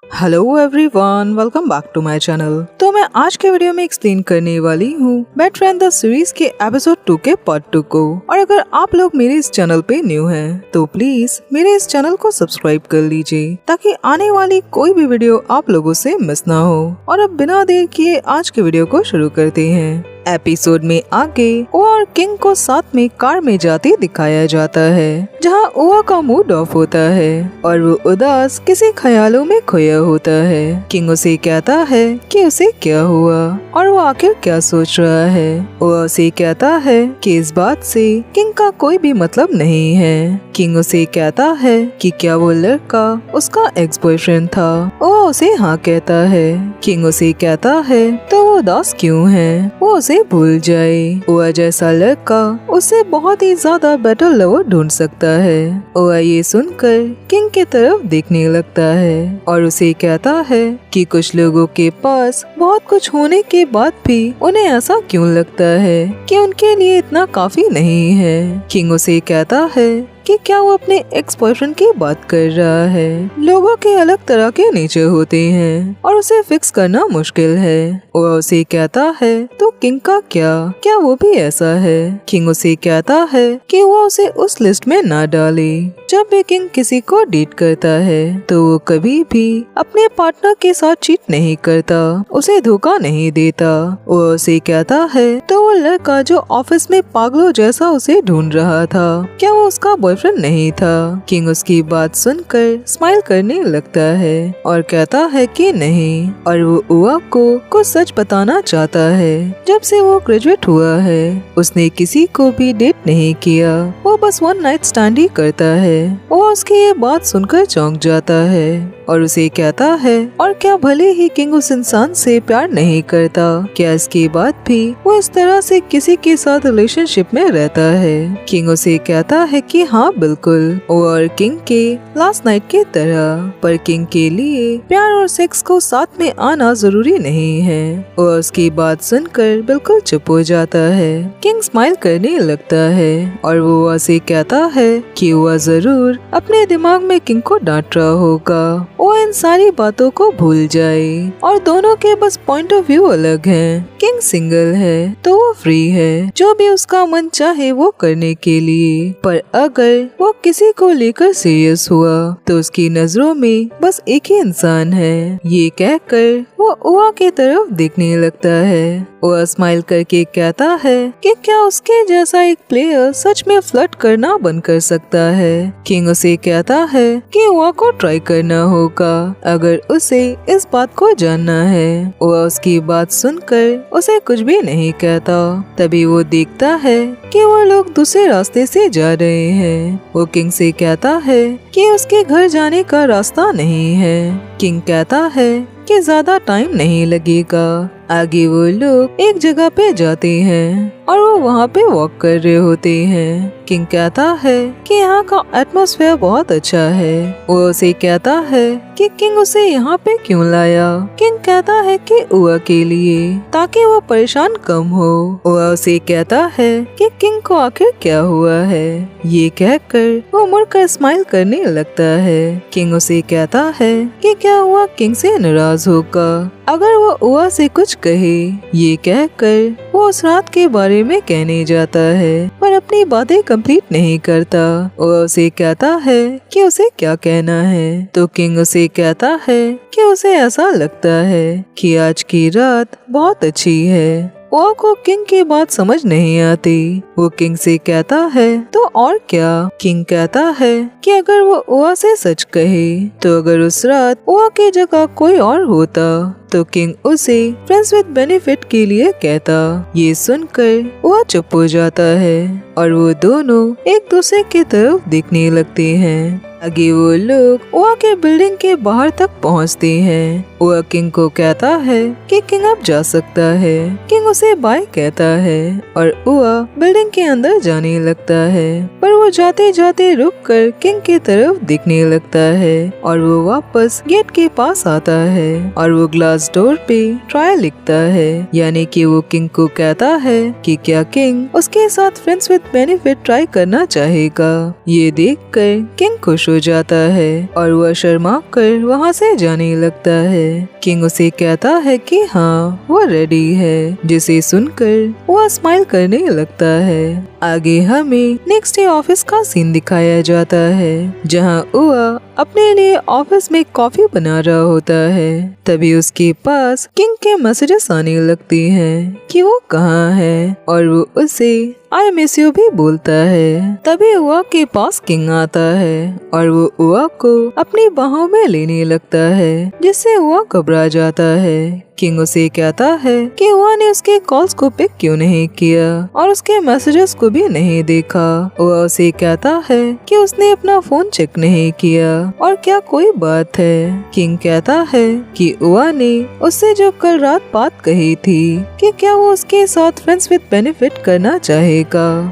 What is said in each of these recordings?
Hello everyone, welcome back to my channel. तो मैं आज के वीडियो में एक्सप्लेन करने वाली हूँ बैट फ्रेंड द सीरीज के एपिसोड 2 के पार्ट 2 को। और अगर आप लोग मेरे इस चैनल पे न्यू हैं तो प्लीज मेरे इस चैनल को सब्सक्राइब कर लीजिए ताकि आने वाली कोई भी वीडियो आप लोगों से मिस ना हो। और अब बिना देर किए आज के वीडियो को शुरू करते हैं। एपिसोड में आगे ओआ और किंग को साथ में कार में जाते दिखाया जाता है, जहां ओआ का मूड ऑफ होता है और वो उदास किसी ख्यालों में खोया होता है। किंग उसे कहता है कि उसे क्या हुआ और वो आखिर क्या सोच रहा है। ओआ उसे कहता है कि इस बात से किंग का कोई भी मतलब नहीं है। किंग उसे कहता है कि क्या वो लड़का उसका एक्स बॉयफ्रेंड था। ओआ उसे हाँ कहता है। किंग उसे कहता है तो वो उदास क्यों है, वो उसे भूल जाए। ओआ जैसा लड़का उसे बहुत ही ज्यादा बेटर लवर ढूंढ सकता है। ओआ ये सुनकर किंग की तरफ देखने लगता है और उसे कहता है कि कुछ लोगों के पास बहुत कुछ होने के बाद भी उन्हें ऐसा क्यों लगता है कि उनके लिए इतना काफी नहीं है। किंग उसे कहता है कि क्या वो अपने एक्स बॉयफ्रेंड की बात कर रहा है। लोगों के अलग तरह के नेचर होते हैं और उसे फिक्स करना मुश्किल है। वो उसे कहता है तो किंग का क्या वो भी ऐसा है। किंग उसे कहता है कि वो उसे उस लिस्ट में ना डाले। जब भी किंग किसी को डेट करता है तो वो कभी भी अपने पार्टनर के साथ चीट नहीं करता, उसे धोखा नहीं देता। वो उसे कहता है तो वो लड़का जो ऑफिस में पागलों जैसा उसे ढूंढ रहा था, क्या वो उसका बॉयफ्रेंड नहीं था। किंग उसकी बात सुनकर स्माइल करने लगता है और कहता है कि नहीं, और वो ओआ को कुछ सच बताना चाहता है। जब से वो ग्रेजुएट हुआ है उसने किसी को भी डेट नहीं किया, वो बस वन नाइट स्टैंड ही करता है। वो उसकी ये बात सुनकर चौंक जाता है और उसे कहता है और क्या भले ही किंग उस इंसान से प्यार नहीं करता, क्या इसके बाद भी वो इस तरह से किसी के साथ रिलेशनशिप में रहता है। किंग उसे कहता है कि हाँ बिल्कुल, और किंग के लास्ट नाइट की तरह। पर किंग के लिए प्यार और सेक्स को साथ में आना जरूरी नहीं है। और उसकी बात सुनकर बिल्कुल चुप हो जाता है। किंग स्माइल करने लगता है और वो ओआ से कहता है कि ओआ जरूर अपने दिमाग में किंग को डांट रहा होगा। वो इन सारी बातों को भूल जाए और दोनों के बस पॉइंट ऑफ व्यू अलग हैं। किंग सिंगल है तो वो फ्री है, जो भी उसका मन चाहे वो करने के लिए। पर अगर वो किसी को लेकर सीरियस हुआ तो उसकी नजरों में बस एक ही इंसान है। ये कहकर वो ओआ की तरफ देखने लगता है। ओआ स्माइल करके कहता है कि क्या उसके जैसा एक प्लेयर सच में फ्लर्ट करना बंद कर सकता है। किंग उसे कहता है कि ओआ को ट्राई करना होगा अगर उसे इस बात को जानना है। ओआ उसकी बात सुनकर उसे कुछ भी नहीं कहता। तभी वो देखता है कि वो लोग दूसरे रास्ते से जा रहे हैं। वो किंग से कहता है कि उसके घर जाने का रास्ता नहीं है। किंग कहता है कि ज्यादा टाइम नहीं लगेगा। आगे वो लोग एक जगह पे जाते हैं और वो वहाँ पे वॉक कर रहे होते हैं। किंग कहता है कि यहाँ का एटमॉस्फेयर बहुत अच्छा है। वो उसे कहता है कि किंग उसे यहाँ पे क्यों लाया। किंग कहता है कि ओआ के लिए, ताकि वो परेशान कम हो। ओआ उसे कहता है कि किंग को आखिर क्या हुआ है। ये कहकर वो मुड़कर स्माइल करने लगता है। किंग उसे कहता है कि क्या हुआ किंग से नाराज होगा अगर वो ओआ से कुछ कहे। ये कहकर वो उस रात के बारे में कहने जाता है पर अपनी बातें कंप्लीट नहीं करता। ओआ उसे कहता है कि उसे क्या कहना है तो किंग उसे कहता है कि उसे ऐसा लगता है कि आज की रात बहुत अच्छी है। ओआ को किंग की बात समझ नहीं आती। वो किंग से कहता है तो और क्या। किंग कहता है कि अगर वो ओआ से सच कहे तो अगर उस रात ओआ की जगह कोई और होता तो किंग उसे फ्रेंड्स विद बेनिफिट के लिए कहता। ये सुनकर ओआ चुप हो जाता है और वो दोनों एक दूसरे की तरफ देखने लगते हैं। आगे वो लोग ओआ के बिल्डिंग के बाहर तक पहुंचते हैं। ओआ किंग को कहता है कि किंग अब जा सकता है। किंग उसे बाय कहता है और ओआ बिल्डिंग के अंदर जाने लगता है, पर वो जाते जाते रुक कर किंग की तरफ देखने लगता है और वो वापस गेट के पास आता है और वो ग्लास डोर पे ट्राई लिखता है, यानी कि वो किंग को कहता है कि क्या किंग उसके साथ फ्रेंड्स विद बेनिफिट ट्राई करना चाहेगा। ये देखकर किंग खुश हो जाता है और वह शर्मा कर वहाँ से जाने लगता है। किंग उसे कहता है कि हाँ वो रेडी है, जिसे सुनकर वह स्माइल करने लगता है। आगे हमें नेक्स्ट डे ऑफिस का सीन दिखाया जाता है, जहाँ वह अपने लिए ऑफिस में कॉफी बना रहा होता है। तभी उसके पास किंग के मैसेजेस आने लगती हैं कि वो कहाँ है और वो उसे आई मिस यू भी बोलता है। तभी उआ के पास किंग आता है और वो उआ को अपनी बाहों में लेने लगता है, जिससे उआ घबरा जाता है। किंग उसे कहता है कि उआ ने उसके कॉल्स को पिक क्यों नहीं किया और उसके मैसेजेस को भी नहीं देखा। उआ उसे कहता है कि उसने अपना फोन चेक नहीं किया और क्या कोई बात है। किंग कहता है कि उआ ने उससे जो कल रात बात कही थी कि क्या वो उसके साथ फ्रेंड्स विद बेनिफिट करना चाहेगा।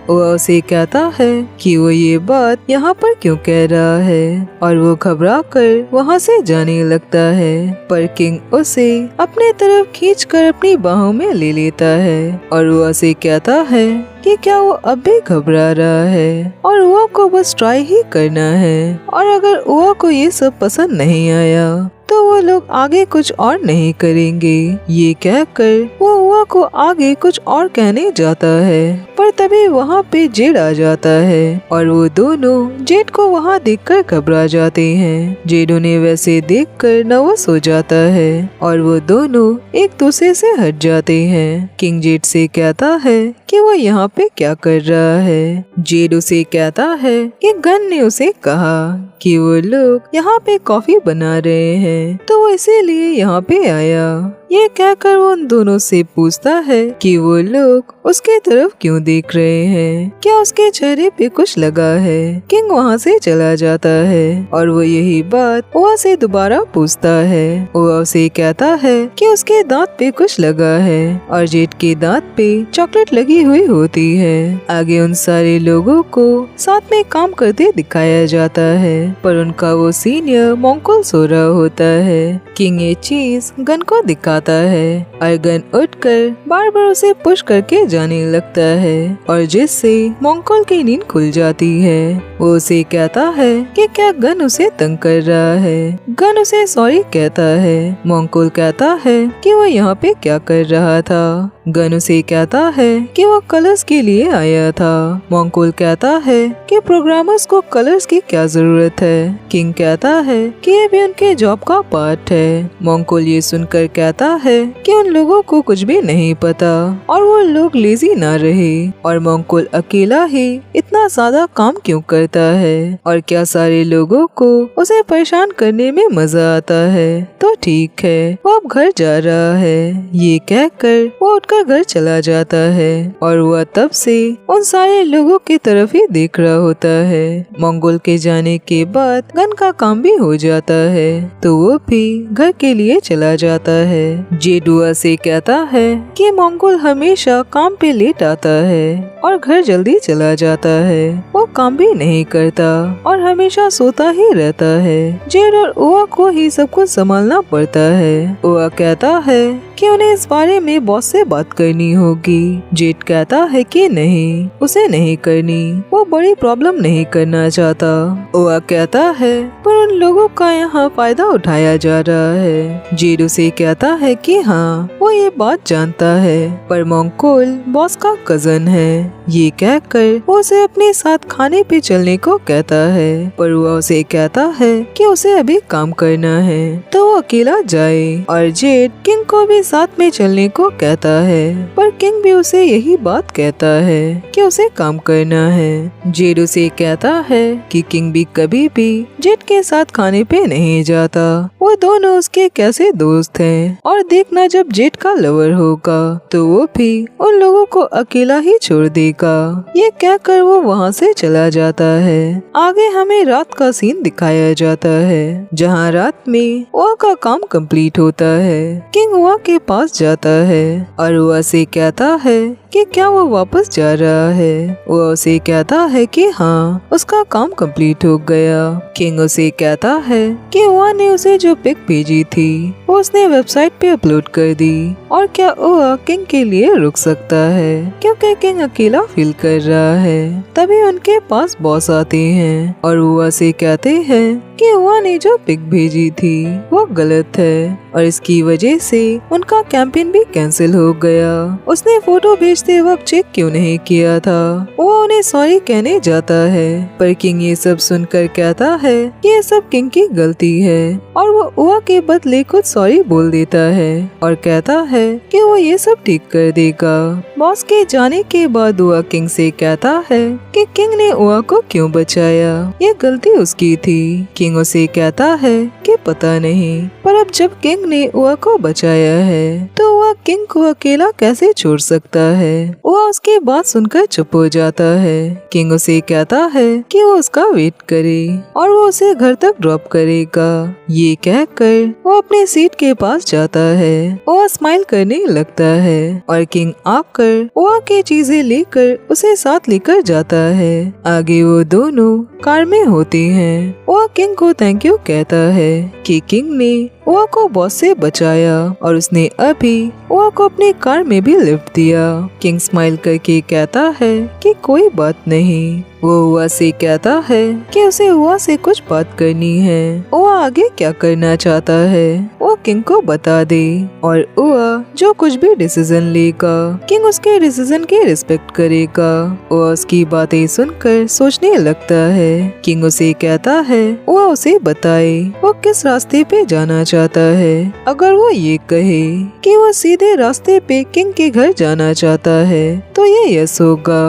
उआ उसे कहता है कि वो ये बात यहाँ पर क्यों कह रहा है और वो घबरा कर वहाँ से जाने लगता है। पर किंग उसे अपने तरफ खींचकर अपनी बाहों में ले लेता है और वो उसे कहता है कि क्या वो अब भी घबरा रहा है और उआ को बस ट्राई ही करना है और अगर उआ को ये सब पसंद नहीं आया तो वो लोग आगे कुछ और नहीं करेंगे। ये कहकर वो उआ को आगे कुछ और कहने जाता है, पर तभी वहाँ पे जेड आ जाता है और वो दोनों जेड को वहाँ देखकर घबरा जाते हैं। जेड उन्हें वैसे देखकर नर्वस हो जाता है और वो दोनों एक दूसरे से हट जाते हैं। किंग जेड से कहता है कि वो यहाँ पे क्या कर रहा है। जेड उसे कहता है कि गन ने उसे कहा कि वो लोग यहाँ पे कॉफी बना रहे हैं तो वो इसीलिए यहाँ पे आया। ये कहकर वो उन दोनों से पूछता है कि वो लोग उसके तरफ क्यों देख रहे हैं, क्या उसके चेहरे पे कुछ लगा है। किंग वहाँ से चला जाता है और वो यही बात उआ से दोबारा पूछता है। उआ उसे कहता है कि उसके दांत पे कुछ लगा है और जेड के दांत पे चॉकलेट लगी हुई होती है। आगे उन सारे लोगों को साथ में काम करते दिखाया जाता है, पर उनका वो सीनियर मोंकोल सो रहा होता है। किंग ये चीज गन को दिखाता है और गन उठकर बार बार उसे पुश करके जाने लगता है और जिससे मोंकोल की नींद खुल जाती है। वो उसे कहता है कि क्या गन उसे तंग कर रहा है। गन उसे सॉरी कहता है। मोंकोल कहता है कि वो यहाँ पे क्या कर रहा था। गन उसे कहता है कि वो कलर्स के लिए आया था। मोंकोल कहता है कि प्रोग्रामर्स को कलर्स की क्या जरूरत है। किंग कहता है कि ये भी उनके जॉब का पार्ट है। मोंकोल ये सुनकर कहता है कि उन लोगों को कुछ भी नहीं पता और वो लोग लेजी ना रहे और मोंकोल अकेला ही इतना ज्यादा काम क्यों करता है और क्या सारे लोगों को उसे परेशान करने में मजा आता है। तो ठीक है, वो अब घर जा रहा है। ये कहकर वो उठकर घर चला जाता है और वह तब से उन सारे लोगों की तरफ ही देख रहा होता है। मंगोल के जाने के बाद गन का काम भी हो जाता है तो वो भी घर के लिए चला जाता है। जेडुआ से कहता है कि मंगोल हमेशा काम पे लेट आता है और घर जल्दी चला जाता है। वो काम भी नहीं करता और हमेशा सोता ही रहता है। जेड और उआ को ही सब कुछ संभालना पड़ता है। उआ कहता है कि उन्हें इस बारे में बॉस से बात करनी होगी। जेड कहता है कि नहीं, उसे नहीं करनी, वो बड़ी प्रॉब्लम नहीं करना चाहता। उआ कहता है पर उन लोगों का यहाँ फायदा उठाया जा रहा है। जेड उसे कहता है कि हाँ वो ये बात जानता है, पर मंगोल बॉस का कजन है। ये कहकर वो उसे अपने साथ खाने पे चलने को कहता है, पर वो उसे कहता है कि उसे अभी काम करना है तो वो अकेला जाए और जेड किंग को भी साथ में चलने को कहता है, पर किंग भी उसे यही बात कहता है कि उसे काम करना है। जेड उसे कहता है कि किंग भी कभी भी जेड के साथ खाने पे नहीं जाता, वो दोनों उसके कैसे दोस्त हैं और देखना जब जेड का लवर होगा तो वो भी उन लोगों को अकेला ही छोड़ देगा। ये कहकर वो वहाँ से चला जाता है। आगे हमें रात का सीन दिखाया जाता है जहाँ रात में उआ का काम कंप्लीट होता है। किंग उआ के पास जाता है और उआ से कहता है कि क्या वो वापस जा रहा है। वो उसे कहता है कि हाँ उसका काम कंप्लीट हो गया। किंग उसे कहता है कि ओआ ने उसे जो पिक भेजी थी वो उसने वेबसाइट पे अपलोड कर दी और क्या ओआ किंग के लिए रुक सकता है क्योंकि किंग अकेला फील कर रहा है। तभी उनके पास बॉस आते हैं और ओआ से कहते हैं कि ओआ ने जो पिक भेजी थी वो गलत है और इसकी वजह से उनका कैंपेन भी कैंसिल हो गया। उसने फोटो भेजते वक्त चेक क्यों नहीं किया था। वो उन्हें सॉरी कहने जाता है पर किंग ये सब सुनकर कहता है कि ये सब किंग की गलती है और वो ओआ के बदले खुद सॉरी बोल देता है और कहता है कि वो ये सब ठीक कर देगा। बॉस के जाने के बाद ओआ किंग से कहता है कि किंग ने ओआ को क्यों बचाया, ये गलती उसकी थी। किंग उसे कहता है कि पता नहीं, पर अब जब किंग ने ओआ को बचाया है तो ओआ किंग को अकेला कैसे छोड़ सकता है। ओआ उसकी बात सुनकर चुप हो जाता है। किंग उसे कहता है कि वो उसका वेट करे और वो उसे घर तक ड्रॉप करेगा। ये कहकर वो अपने सीट के पास जाता है। ओआ स्माइल करने लगता है और किंग आकर ओआ की चीजें लेकर उसे साथ लेकर जाता है। आगे वो दोनों कार में होते हैं। ओआ किंग को थैंक यू कहता है कि किंग ने ओआ को बॉस से बचाया और उसने अभी ओआ को अपने कार में भी लिफ्ट दिया। किंग स्माइल करके कहता है कि कोई बात नहीं। वो ओआ से कहता है कि उसे ओआ से कुछ बात करनी है। ओआ आगे क्या करना चाहता है वो किंग को बता दे और ओआ जो कुछ भी डिसीजन लेगा किंग उसके डिसीजन की रिस्पेक्ट करेगा। ओआ उसकी बातें सुनकर सोचने लगता है। किंग उसे कहता है ओआ उसे बताए वो किस रास्ते पे जाना चाहता है। अगर वो ये कहे कि वो सीधे रास्ते पे किंग के घर जाना चाहता है तो ये यस होगा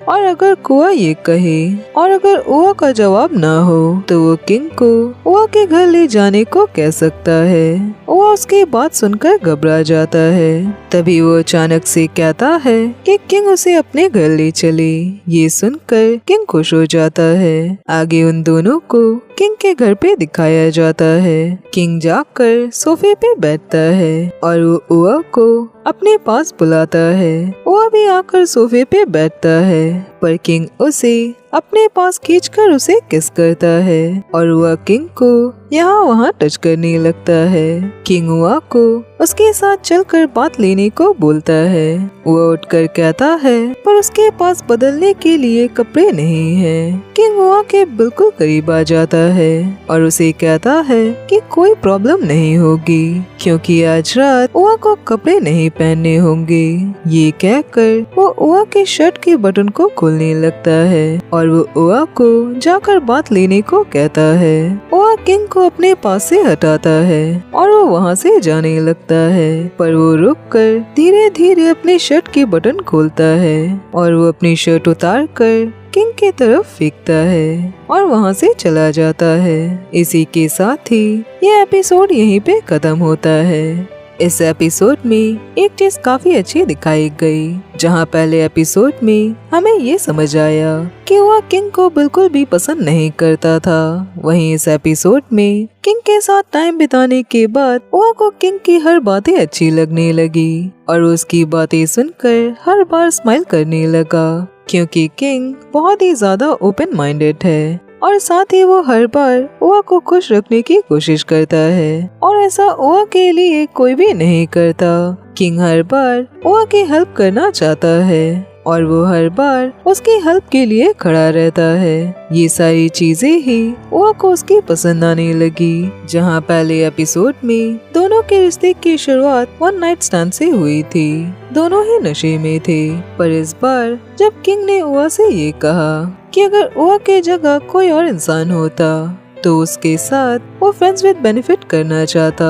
और अगर ओआ ये कहे और अगर ओआ का जवाब ना हो तो वो किंग को ओआ के घर ले जाने को कह सकता है। ओआ उसकी बात सुनकर घबरा जाता है। तभी वो अचानक से कहता है कि किंग उसे अपने घर ले चले। ये सुनकर किंग खुश हो जाता है। आगे उन दोनों को किंग के घर पे दिखाया जाता है। किंग जाकर सोफे पे बैठता है और वो ओआ को अपने पास बुलाता है। ओआ भी आकर सोफे पे बैठता है पर किंग उसे अपने पास खींचकर उसे किस करता है और ओआ किंग को यहाँ वहाँ टच करने लगता है। किंग ओआ को उसके साथ चलकर बात लेने को बोलता है। वो उठकर कहता है पर उसके पास बदलने के लिए कपड़े नहीं हैं। किंग ओआ के बिल्कुल करीब आ जाता है और उसे कहता है कि कोई प्रॉब्लम नहीं होगी क्योंकि आज रात ओआ को कपड़े नहीं पहनने होंगे। ये कहकर वो ओआ के शर्ट के बटन को खोलने लगता है और वो ओआ को जाकर बात लेने को कहता है। ओआ किंग को अपने पास से हटाता है और वो वहाँ से जाने लगता है पर वो रुककर धीरे धीरे अपने शर्ट के बटन खोलता है और वो अपनी शर्ट उतार कर किंग की तरफ फेंकता है और वहाँ से चला जाता है। इसी के साथ ही ये एपिसोड यहीं पे खत्म होता है। इस एपिसोड में एक चीज काफी अच्छी दिखाई गई। जहाँ पहले एपिसोड में हमें ये समझ आया कि वह किंग को बिल्कुल भी पसंद नहीं करता था, वहीं इस एपिसोड में किंग के साथ टाइम बिताने के बाद वह को किंग की हर बातें अच्छी लगने लगी और उसकी बातें सुनकर हर बार स्माइल करने लगा क्योंकि किंग बहुत ही ज्यादा ओपन माइंडेड है और साथ ही वो हर बार ओआ को खुश रखने की कोशिश करता है और ऐसा ओआ के लिए कोई भी नहीं करता। किंग हर बार ओआ की हेल्प करना चाहता है और वो हर बार उसकी हेल्प के लिए खड़ा रहता है। ये सारी चीजें ही ओआ को उसकी पसंद आने लगी। जहाँ पहले एपिसोड में दोनों के रिश्ते की शुरुआत वन नाइट स्टैंड से हुई थी, दोनों ही नशे में थे, पर इस बार जब किंग ने ओआ से ये कहा कि अगर ओआ के जगह कोई और इंसान होता तो उसके साथ वो फ्रेंड्स विद बेनिफिट करना चाहता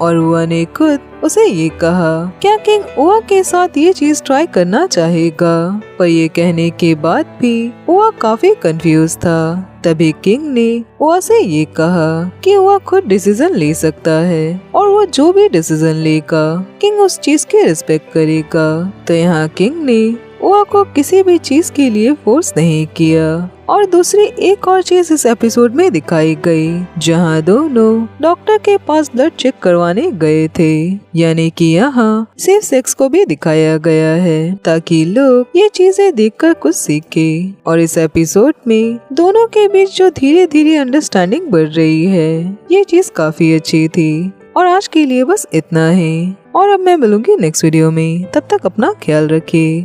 और ओआ ने खुद उसे ये कहा क्या किंग ओआ के साथ ये चीज ट्राई करना चाहेगा, पर ये कहने के बाद भी ओआ काफी कंफ्यूज था। तभी किंग ने ओआ से ये कहा कि ओआ खुद डिसीजन ले सकता है और वो जो भी डिसीजन लेगा किंग उस चीज की रिस्पेक्ट करेगा। तो यहाँ किंग ने ओआ को किसी भी चीज के लिए फोर्स नहीं किया और दूसरी एक और चीज इस एपिसोड में दिखाई गई, जहाँ दोनों डॉक्टर के पास ब्लड चेक करवाने गए थे, यानी कि यहाँ सेफ सेक्स को भी दिखाया गया है ताकि लोग ये चीजें देखकर कुछ सीखे। और इस एपिसोड में दोनों के बीच जो धीरे धीरे अंडरस्टैंडिंग बढ़ रही है, ये चीज काफी अच्छी थी। और आज के लिए बस इतना ही, और अब मैं मिलूंगी नेक्स्ट वीडियो में। तब तक अपना ख्याल रखिए।